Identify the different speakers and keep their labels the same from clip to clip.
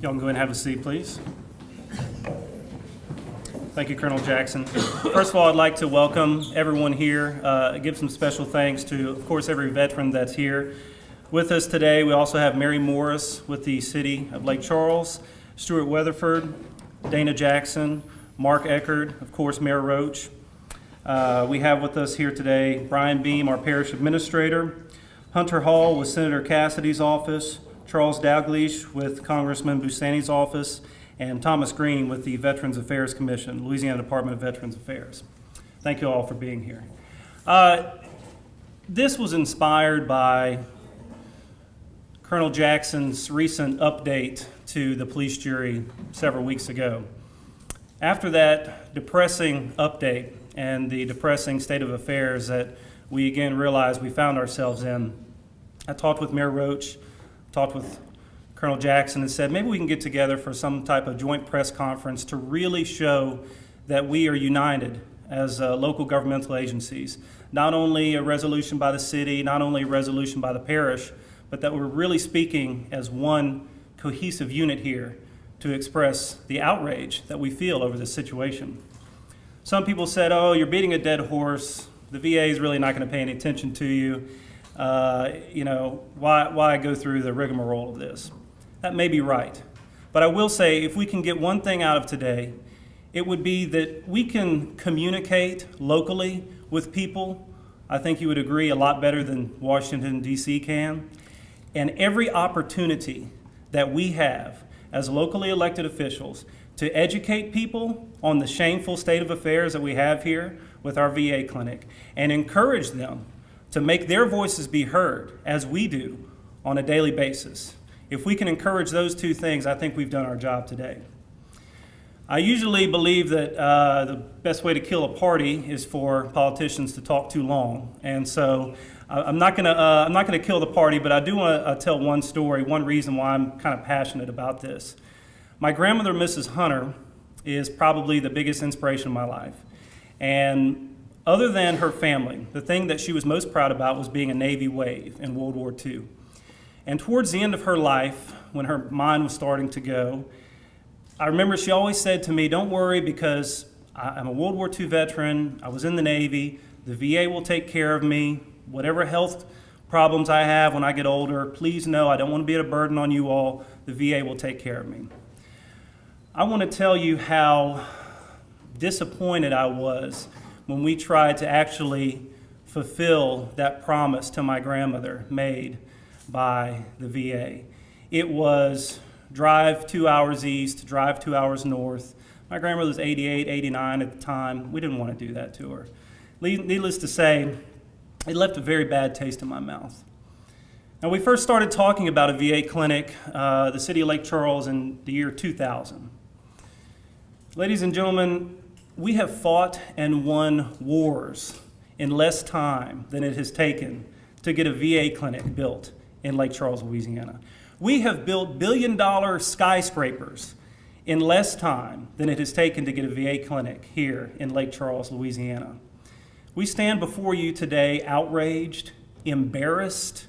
Speaker 1: Y'all can go ahead and have a seat, please. Thank you, Colonel Jackson. First of all, I'd like to welcome everyone here, give some special thanks to, of course, every veteran that's here with us today. We also have Mary Morris with the City of Lake Charles, Stuart Weatherford, Dana Jackson, Mark Eckerd, of course, Mayor Roach. We have with us here today Brian Beam, our parish administrator, Hunter Hall with Senator Cassidy's office, Charles Dalglish with Congressman Busani's office, and Thomas Green with the Veterans Affairs Commission, Louisiana Department of Veterans Affairs. Thank you all for being here. This was inspired by Colonel Jackson's recent update to the police jury several weeks ago. After that depressing update and the depressing state of affairs that we again realized we found ourselves in, I talked with Mayor Roach, talked with Colonel Jackson, and said maybe we can get together for some type of joint press conference to really show that we are united as local governmental agencies. Not only a resolution by the city, not only a resolution by the parish, but that we're really speaking as one cohesive unit here to express the outrage that we feel over this situation. Some people said, oh, you're beating a dead horse. The VA is really not going to pay any attention to you. Why go through the rigmarole of this? That may be right. But I will say, if we can get one thing out of today, it would be that we can communicate locally with people. I think you would agree a lot better than Washington, D.C. can. And every opportunity that we have as locally elected officials to educate people on the shameful state of affairs that we have here with our VA clinic and encourage them to make their voices be heard, as we do on a daily basis. If we can encourage those two things, I think we've done our job today. I usually believe that the best way to kill a party is for politicians to talk too long, and so I'm not gonna kill the party, but I do want to tell one story, one reason why I'm kind of passionate about this. My grandmother, Mrs. Hunter, is probably the biggest inspiration of my life, and other than her family, the thing that she was most proud about was being a Navy wave in World War II. And towards the end of her life, when her mind was starting to go, I remember she always said to me, don't worry, because I'm a World War II veteran, I was in the Navy, the VA will take care of me, whatever health problems I have when I get older, please know I don't want to be a burden on you all, the VA will take care of me. I want to tell you how disappointed I was when we tried to actually fulfill that promise to my grandmother made by the VA. It was drive 2 hours east, drive 2 hours north. My grandmother was 88, 89 at the time. We didn't want to do that to her. Needless to say, it left a very bad taste in my mouth. Now, we first started talking about a VA clinic, the city of Lake Charles, in the year 2000. Ladies and gentlemen, we have fought and won wars in less time than it has taken to get a VA clinic built in Lake Charles, Louisiana. We have built billion-dollar skyscrapers in less time than it has taken to get a VA clinic here in Lake Charles, Louisiana. We stand before you today outraged, embarrassed.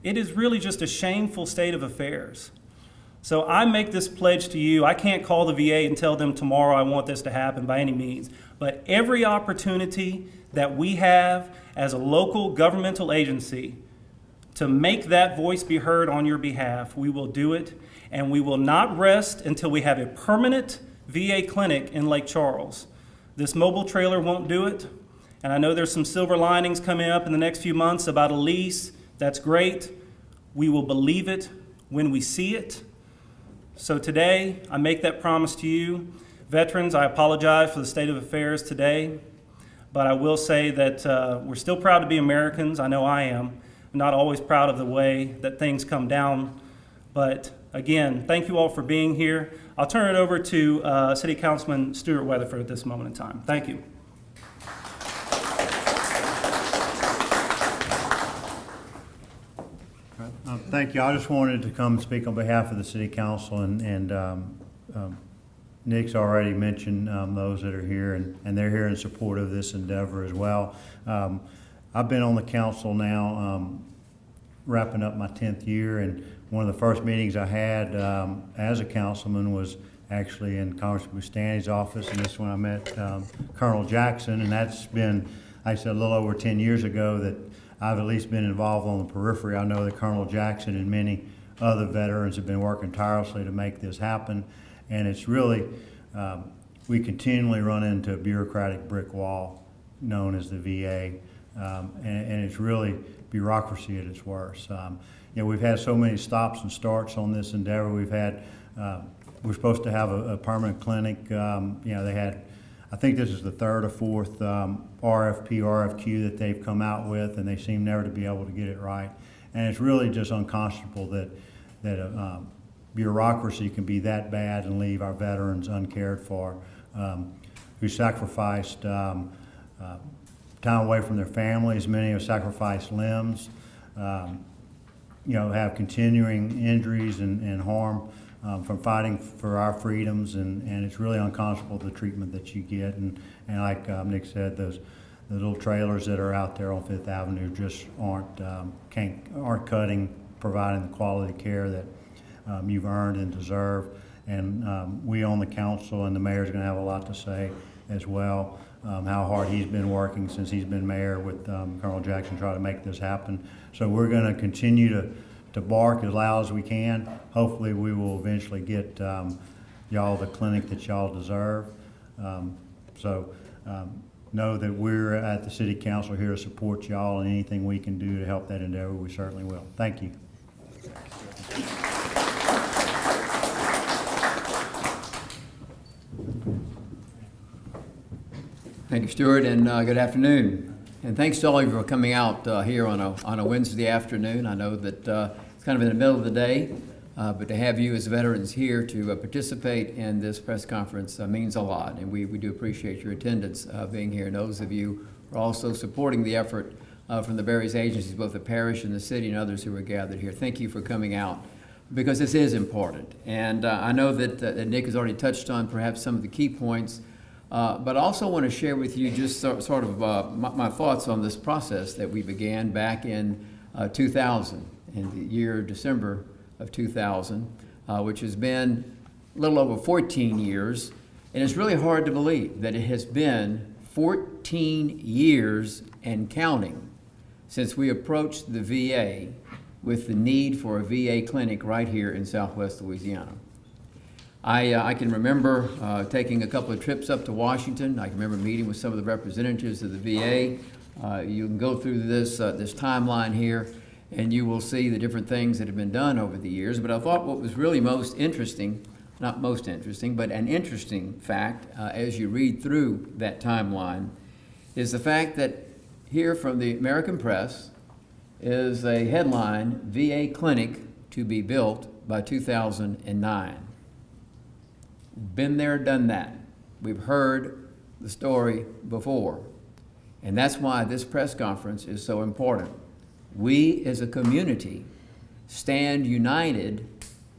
Speaker 1: It is really just a shameful state of affairs. So I make this pledge to you. I can't call the VA and tell them tomorrow I want this to happen by any means, but every opportunity that we have as a local governmental agency to make that voice be heard on your behalf, we will do it, and we will not rest until we have a permanent VA clinic in Lake Charles. This mobile trailer won't do it, and I know there's some silver linings coming up in the next few months about a lease. That's great. We will believe it when we see it. So today, I make that promise to you. Veterans, I apologize for the state of affairs today, but I will say that we're still proud to be Americans. I know I am. I'm not always proud of the way that things come down, but again, thank you all for being here. I'll turn it over to City Councilman Stuart Weatherford at this moment in time. Thank you.
Speaker 2: Thank you. I just wanted to come and speak on behalf of the City Council, and Nick's already mentioned those that are here, and they're here in support of this endeavor as well. I've been on the council now wrapping up my 10th year, and one of the first meetings I had as a councilman was actually in Congressman Bustani's office, and this is when I met Colonel Jackson, and that's been, like I said, a little over 10 years ago that I've at least been involved on the periphery. I know that Colonel Jackson and many other veterans have been working tirelessly to make this happen, and it's really, we continually run into a bureaucratic brick wall known as the VA, and it's really bureaucracy at its worst. We've had so many stops and starts on this endeavor. We're supposed to have a permanent clinic. They had, I think this is the third or fourth RFQ that they've come out with, and they seem never to be able to get it right. And it's really just unconscionable that bureaucracy can be that bad and leave our veterans uncared for, who sacrificed time away from their families. Many have sacrificed limbs, have continuing injuries and harm from fighting for our freedoms, and it's really unconscionable the treatment that you get. And like Nick said, the little trailers that are out there on Fifth Avenue just aren't cutting, providing the quality care that you've earned and deserve. And we on the council and the mayor's going to have a lot to say as well. How hard he's been working since he's been mayor with Colonel Jackson trying to make this happen. So we're going to continue to bark as loud as we can. Hopefully we will eventually get y'all the clinic that y'all deserve. Know that we're at the City Council here to support y'all, and anything we can do to help that endeavor, we certainly will. Thank you.
Speaker 3: Thank you, Stuart, and good afternoon. And thanks to all of you for coming out here on a Wednesday afternoon. I know that it's kind of in the middle of the day, but to have you as veterans here to participate in this press conference means a lot, and we do appreciate your attendance being here. And those of you who are also supporting the effort from the various agencies, both the parish and the city and others who are gathered here. Thank you for coming out, because this is important. And I know that Nick has already touched on perhaps some of the key points, but I also want to share with you just sort of my thoughts on this process that we began back in 2000, in the year December of 2000, which has been a little over 14 years. And it's really hard to believe that it has been 14 years and counting since we approached the VA with the need for a VA clinic right here in Southwest Louisiana. I can remember taking a couple of trips up to Washington. I can remember meeting with some of the representatives of the VA. You can go through this timeline here, and you will see the different things that have been done over the years. But I thought what was really most interesting, not most interesting, but an interesting fact as you read through that timeline, is the fact that here from the American Press is a headline, VA clinic to be built by 2009. Been there, done that. We've heard the story before. And that's why this press conference is so important. We as a community stand united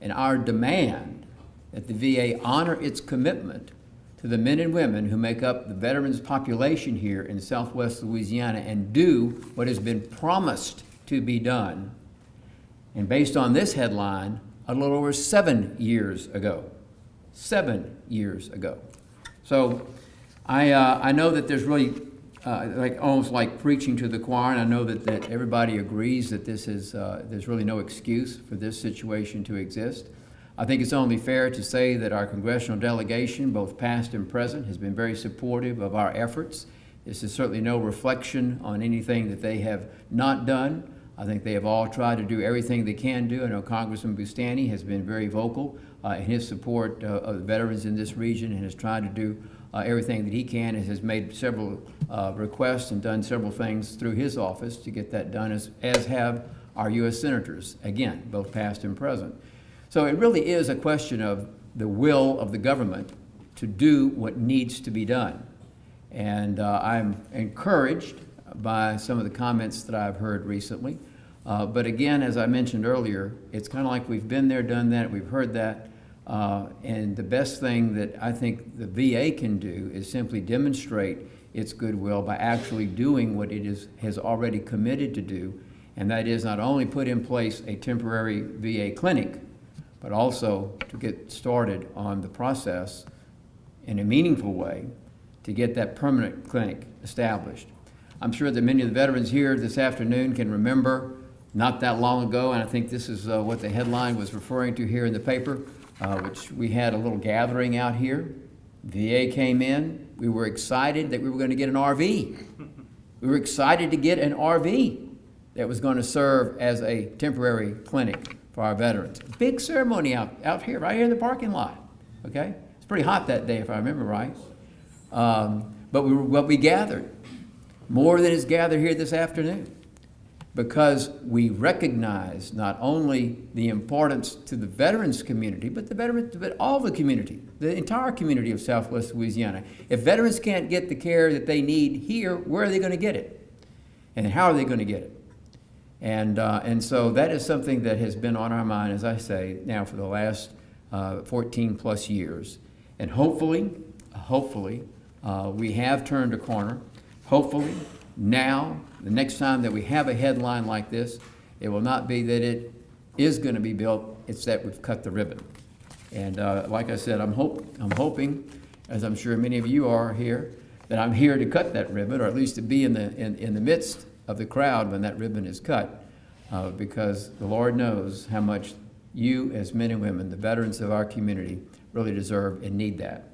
Speaker 3: in our demand that the VA honor its commitment to the men and women who make up the veterans population here in Southwest Louisiana and do what has been promised to be done. And based on this headline, a little over 7 years ago. 7 years ago. So I know that there's really almost like preaching to the choir, and I know that everybody agrees that this is there's really no excuse for this situation to exist. I think it's only fair to say that our congressional delegation, both past and present, has been very supportive of our efforts. This is certainly no reflection on anything that they have not done. I think they have all tried to do everything they can do. I know Congressman Bustani has been very vocal in his support of the veterans in this region and has tried to do everything that he can, and has made several requests and done several things through his office to get that done, as have our U.S. senators, again, both past and present. So it really is a question of the will of the government to do what needs to be done. And I'm encouraged by some of the comments that I've heard recently. But again, as I mentioned earlier, it's kind of like we've been there, done that, we've heard that. And the best thing that I think the VA can do is simply demonstrate its goodwill by actually doing what it has already committed to do, and that is not only put in place a temporary VA clinic, but also to get started on the process in a meaningful way to get that permanent clinic established. I'm sure that many of the veterans here this afternoon can remember not that long ago, and I think this is what the headline was referring to here in the paper, which we had a little gathering out here. VA came in. We were excited that we were going to get an RV. We were excited to get an RV that was going to serve as a temporary clinic for our veterans. Big ceremony out here, right here in the parking lot, okay? It's pretty hot that day, if I remember right. But we gathered, more than is gathered here this afternoon, because we recognize not only the importance to the veterans community, but all the community, the entire community of Southwest Louisiana. If veterans can't get the care that they need here, where are they going to get it? And how are they going to get it? And so that is something that has been on our mind, as I say, now for the last 14 plus years. And hopefully, we have turned a corner. Hopefully, now, the next time that we have a headline like this, it will not be that it is going to be built, it's that we've cut the ribbon. And like I said, I'm hoping, as I'm sure many of you are here, that I'm here to cut that ribbon, or at least to be in the midst of the crowd when that ribbon is cut, because the Lord knows how much you as men and women, the veterans of our community, really deserve and need that.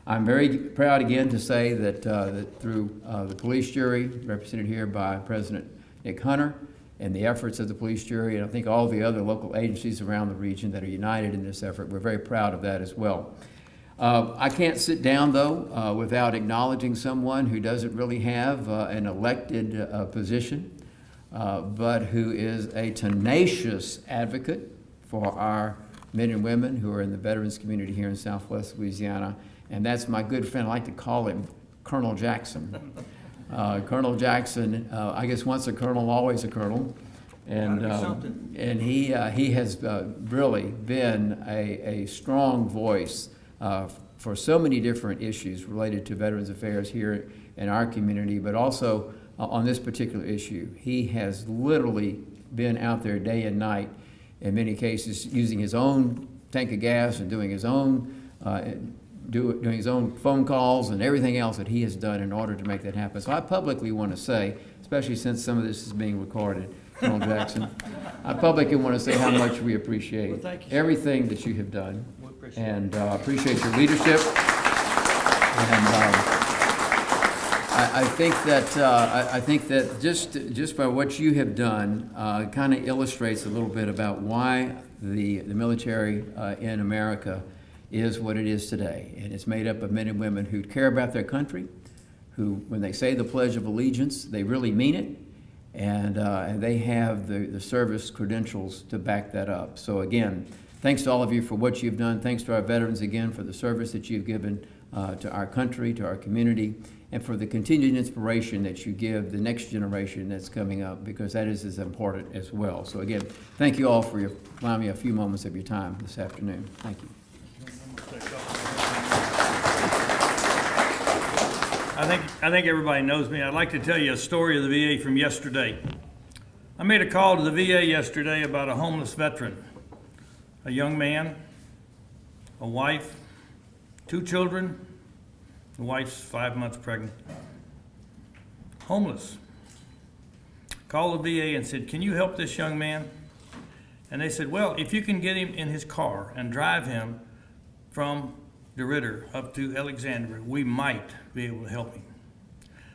Speaker 3: I'm very proud again to say that, that through the police jury, represented here by President Nick Hunter, and the efforts of the police jury, and I think all the other local agencies around the region that are united in this effort, we're very proud of that as well. I can't sit down, though, without acknowledging someone who doesn't really have an elected position, but who is a tenacious advocate for our men and women who are in the veterans community here in Southwest Louisiana. And that's my good friend. I like to call him Colonel Jackson. Colonel Jackson, I guess once a colonel, always a colonel. And he has really been a strong voice for so many different issues related to Veterans Affairs here in our community, but also on this particular issue. He has literally been out there day and night, in many cases using his own tank of gas and doing his own doing his own phone calls and everything else that he has done in order to make that happen. So I publicly want to say, especially since some of this is being recorded, Colonel Jackson, I publicly want to say how much we appreciate everything that you have done, and appreciate your leadership. And I think that just by what you have done kind of illustrates a little bit about why the military in America is what it is today. And it's made up of men and women who care about their country, who, when they say the Pledge of Allegiance, they really mean it, and they have the service credentials to back that up. So again, thanks to all of you for what you've done. Thanks to our veterans again for the service that you've given to our country, to our community, and for the continued inspiration that you give the next generation that's coming up, because that is as important as well. So again, thank you all for allowing me a few moments of your time this afternoon. Thank you.
Speaker 4: I think everybody knows me. I'd like to tell you a story of the VA from yesterday. I made a call to the VA yesterday about a homeless veteran, a young man, a wife, 2 children. The wife's 5 months pregnant. Homeless. Called the VA and said, "Can you help this young man?" And they said, "Well, if you can get him in his car and drive him from DeRidder up to Alexandria, we might be able to help him."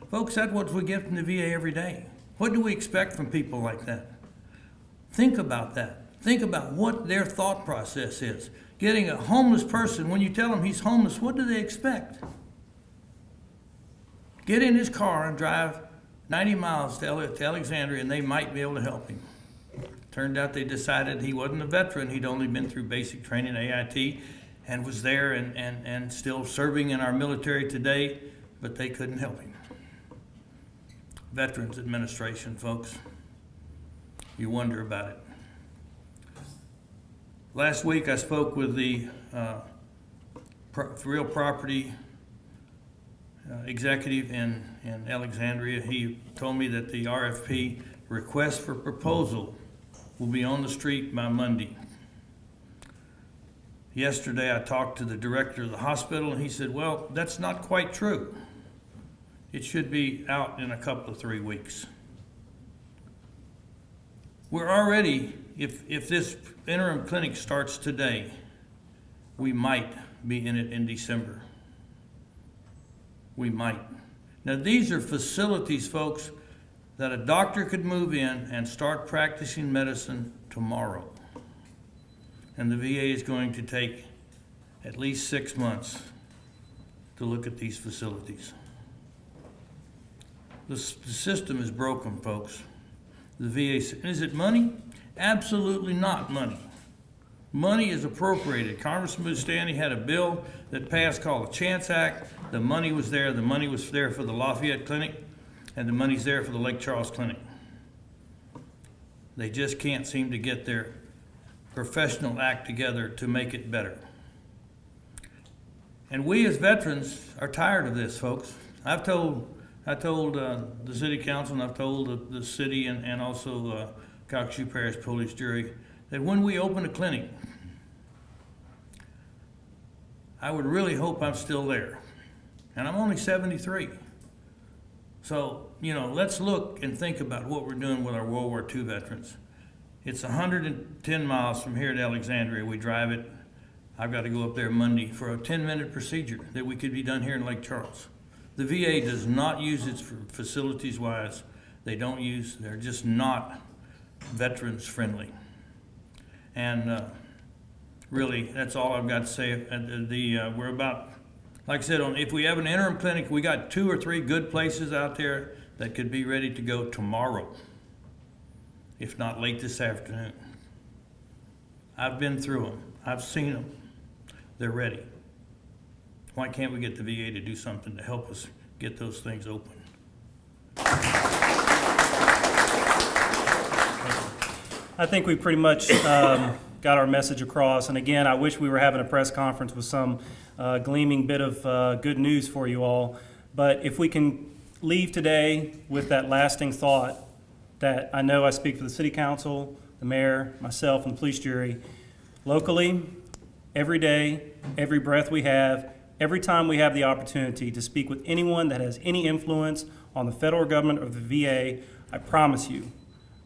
Speaker 4: Folks, that's what we get from the VA every day. What do we expect from people like that? Think about that. Think about what their thought process is. Getting a homeless person, when you tell them he's homeless, what do they expect? Get in his car and drive 90 miles to Alexandria and they might be able to help him. Turned out they decided he wasn't a veteran. He'd only been through basic training, AIT, and was there and still serving in our military today, but they couldn't help him. Veterans Administration, folks, you wonder about it. Last week I spoke with the real property executive in Alexandria. He told me that the RFP request for proposal will be on the street by Monday. Yesterday, I talked to the director of the hospital, and he said, well, that's not quite true. It should be out in a couple of 3 weeks. We're already, if this interim clinic starts today, we might be in it in December. We might. Now, these are facilities, folks, that a doctor could move in and start practicing medicine tomorrow. And the VA is going to take at least 6 months to look at these facilities. The system is broken, folks. The VA, is it money? Absolutely not money. Money is appropriated. Congressman Boustany had a bill that passed called the Chance Act. The money was there. The money was there for the Lafayette Clinic, and the money's there for the Lake Charles Clinic. They just can't seem to get their professional act together to make it better. And we as veterans are tired of this, folks. I told the city council, and I've told the city and also Calcasieu Parish Police Jury that when we open a clinic, I would really hope I'm still there. And I'm only 73. So, let's look and think about what we're doing with our World War II veterans. It's 110 miles from here to Alexandria. We drive it. I've got to go up there Monday for a 10-minute procedure that we could be done here in Lake Charles. The VA does not use its facilities-wise. They're just not veterans friendly. And really, that's all I've got to say. We're about, like I said, if we have an interim clinic, we got 2 or 3 good places out there that could be ready to go tomorrow, if not late this afternoon. I've been through them. I've seen them. They're ready. Why can't we get the VA to do something to help us get those things open?
Speaker 1: I think we pretty much got our message across. And again, I wish we were having a press conference with some gleaming bit of good news for you all. But if we can leave today with that lasting thought that I know I speak for the city council, the mayor, myself, and the police jury, locally, every day, every breath we have, every time we have the opportunity to speak with anyone that has any influence on the federal government or the VA, I promise you,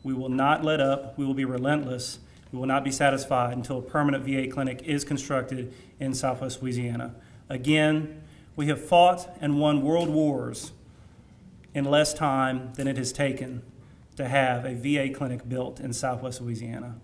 Speaker 1: we will not let up. We will be relentless. We will not be satisfied until a permanent VA clinic is constructed in Southwest Louisiana. Again, we have fought and won world wars in less time than it has taken to have a VA clinic built in Southwest Louisiana.